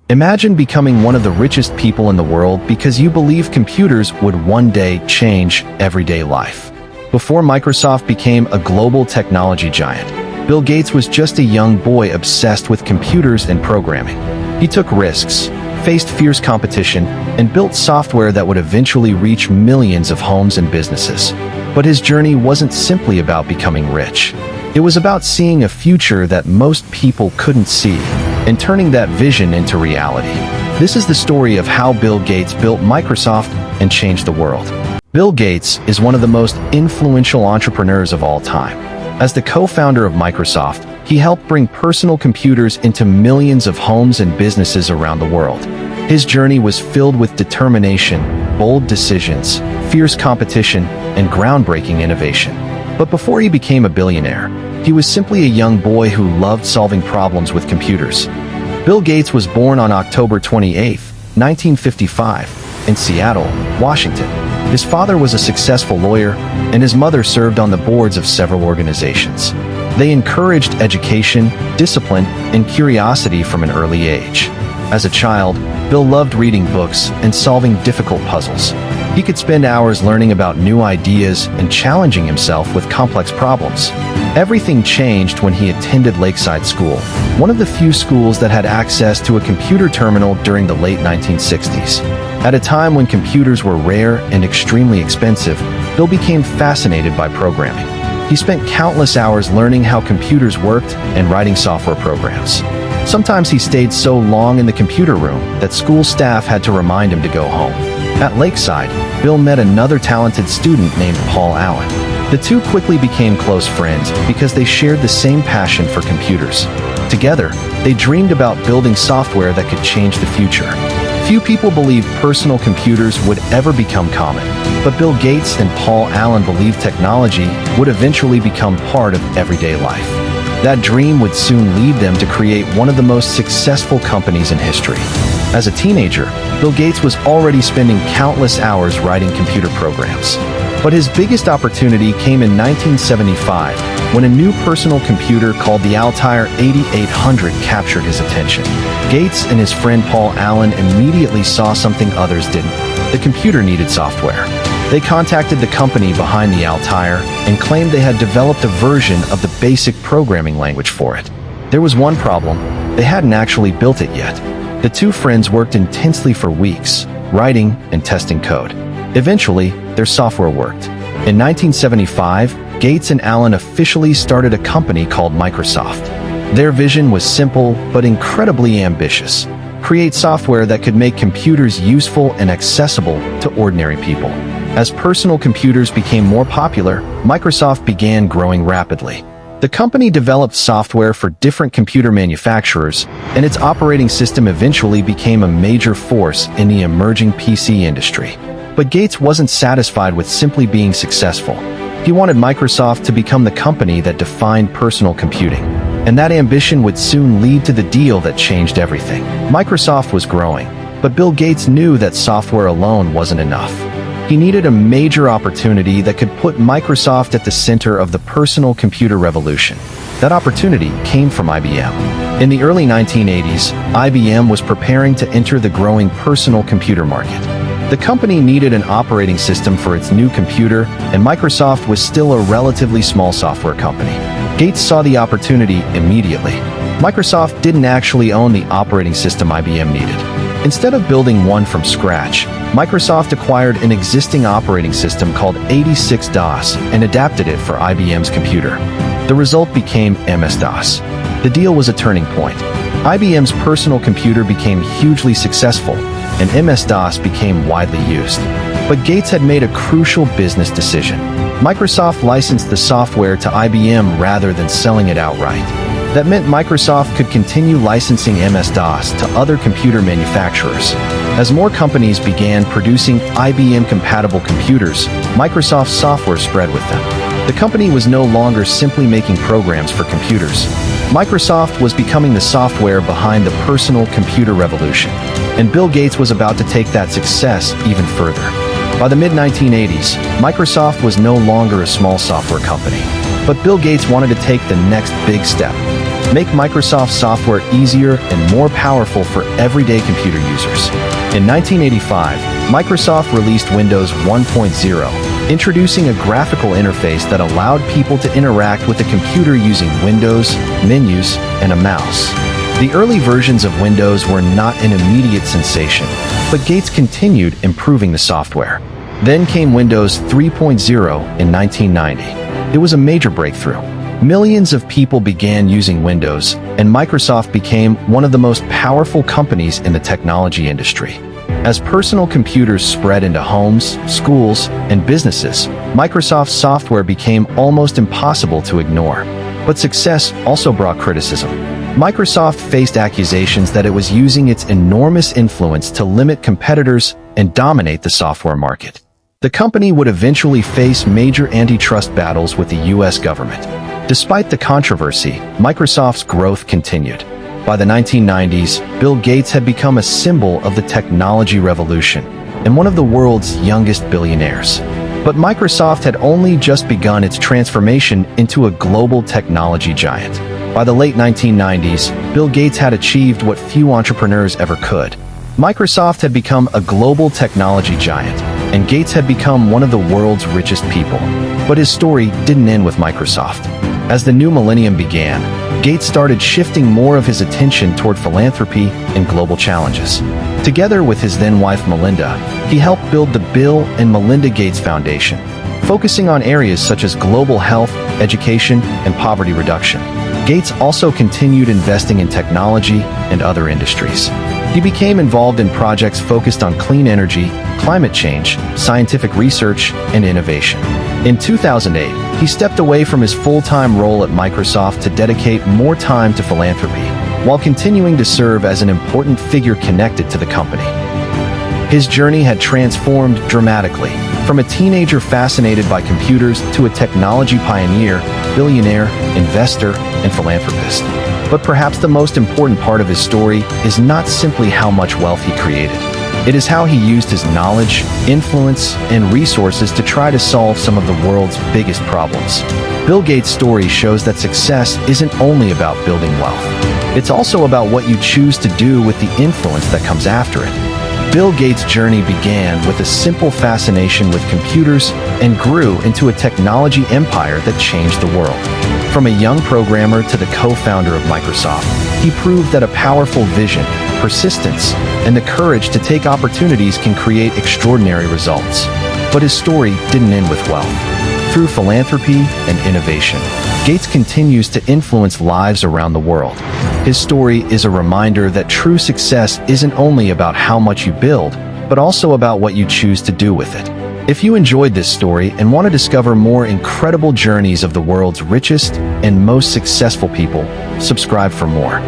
Imagine becoming one of the richest people in the world because you believe computers would one day change everyday life. Before Microsoft became a global technology giant, Bill Gates was just a young boy obsessed with computers and programming. He took risks, faced fierce competition, and built software that would eventually reach millions of homes and businesses. But his journey wasn't simply about becoming rich. It was about seeing a future that most people couldn't see and turning that vision into reality. This is the story of how Bill Gates built Microsoft and changed the world. Bill Gates is one of the most influential entrepreneurs of all time. As the co-founder of Microsoft, he helped bring personal computers into millions of homes and businesses around the world. His journey was filled with determination, bold decisions, fierce competition, and groundbreaking innovation. But before he became a billionaire, he was simply a young boy who loved solving problems with computers. Bill Gates was born on October 28, 1955, in Seattle, Washington. His father was a successful lawyer, and his mother served on the boards of several organizations. They encouraged education, discipline, and curiosity from an early age. As a child, Bill loved reading books and solving difficult puzzles. He could spend hours learning about new ideas and challenging himself with complex problems. Everything changed when he attended Lakeside School, one of the few schools that had access to a computer terminal during the late 1960s. At a time when computers were rare and extremely expensive, Bill became fascinated by programming. He spent countless hours learning how computers worked and writing software programs. Sometimes he stayed so long in the computer room that school staff had to remind him to go home. At Lakeside, Bill met another talented student named Paul Allen. The two quickly became close friends because they shared the same passion for computers. Together, they dreamed about building software that could change the future. Few people believed personal computers would ever become common, but Bill Gates and Paul Allen believed technology would eventually become part of everyday life. That dream would soon lead them to create one of the most successful companies in history. As a teenager, Bill Gates was already spending countless hours writing computer programs. But his biggest opportunity came in 1975, when a new personal computer called the Altair 8800 captured his attention. Gates and his friend Paul Allen immediately saw something others didn't. The computer needed software. They contacted the company behind the Altair and claimed they had developed a version of the basic programming language for it. There was one problem: they hadn't actually built it yet. The two friends worked intensely for weeks, writing and testing code. Eventually, their software worked. In 1975, Gates and Allen officially started a company called Microsoft. Their vision was simple but incredibly ambitious: create software that could make computers useful and accessible to ordinary people. As personal computers became more popular, Microsoft began growing rapidly. The company developed software for different computer manufacturers, and its operating system eventually became a major force in the emerging PC industry. But Gates wasn't satisfied with simply being successful. He wanted Microsoft to become the company that defined personal computing. And that ambition would soon lead to the deal that changed everything. Microsoft was growing, but Bill Gates knew that software alone wasn't enough. He needed a major opportunity that could put Microsoft at the center of the personal computer revolution. That opportunity came from IBM. In the early 1980s, IBM was preparing to enter the growing personal computer market. The company needed an operating system for its new computer, and Microsoft was still a relatively small software company. Gates saw the opportunity immediately. Microsoft didn't actually own the operating system IBM needed. Instead of building one from scratch, Microsoft acquired an existing operating system called 86-DOS and adapted it for IBM's computer. The result became MS-DOS. The deal was a turning point. IBM's personal computer became hugely successful, and MS-DOS became widely used. But Gates had made a crucial business decision. Microsoft licensed the software to IBM rather than selling it outright. That meant Microsoft could continue licensing MS-DOS to other computer manufacturers. As more companies began producing IBM-compatible computers, Microsoft's software spread with them. The company was no longer simply making programs for computers. Microsoft was becoming the software behind the personal computer revolution, and Bill Gates was about to take that success even further. By the mid-1980s, Microsoft was no longer a small software company, but Bill Gates wanted to take the next big step. make Microsoft software easier and more powerful for everyday computer users. In 1985, Microsoft released Windows 1.0, introducing a graphical interface that allowed people to interact with a computer using windows, menus, and a mouse. The early versions of Windows were not an immediate sensation, but Gates continued improving the software. Then came Windows 3.0 in 1990. It was a major breakthrough. Millions of people began using Windows, and Microsoft became one of the most powerful companies in the technology industry. As personal computers spread into homes, schools, and businesses, Microsoft's software became almost impossible to ignore. But success also brought criticism. Microsoft faced accusations that it was using its enormous influence to limit competitors and dominate the software market. The company would eventually face major antitrust battles with the U.S. government. Despite the controversy, Microsoft's growth continued. By the 1990s, Bill Gates had become a symbol of the technology revolution and one of the world's youngest billionaires. But Microsoft had only just begun its transformation into a global technology giant. By the late 1990s, Bill Gates had achieved what few entrepreneurs ever could. Microsoft had become a global technology giant, and Gates had become one of the world's richest people. But his story didn't end with Microsoft. As the new millennium began, Gates started shifting more of his attention toward philanthropy and global challenges. Together with his then-wife Melinda, he helped build the Bill and Melinda Gates Foundation, focusing on areas such as global health, education, and poverty reduction. Gates also continued investing in technology and other industries. He became involved in projects focused on clean energy, climate change, scientific research, and innovation. In 2008, he stepped away from his full-time role at Microsoft to dedicate more time to philanthropy, while continuing to serve as an important figure connected to the company. His journey had transformed dramatically, from a teenager fascinated by computers to a technology pioneer, billionaire, investor, and philanthropist. But perhaps the most important part of his story is not simply how much wealth he created. It is how he used his knowledge, influence, and resources to try to solve some of the world's biggest problems. Bill Gates' story shows that success isn't only about building wealth. It's also about what you choose to do with the influence that comes after it. Bill Gates' journey began with a simple fascination with computers and grew into a technology empire that changed the world. From a young programmer to the co-founder of Microsoft, he proved that a powerful vision, persistence, and the courage to take opportunities can create extraordinary results. But his story didn't end with wealth. Through philanthropy and innovation, Gates continues to influence lives around the world. His story is a reminder that true success isn't only about how much you build, but also about what you choose to do with it. If you enjoyed this story and want to discover more incredible journeys of the world's richest and most successful people, subscribe for more.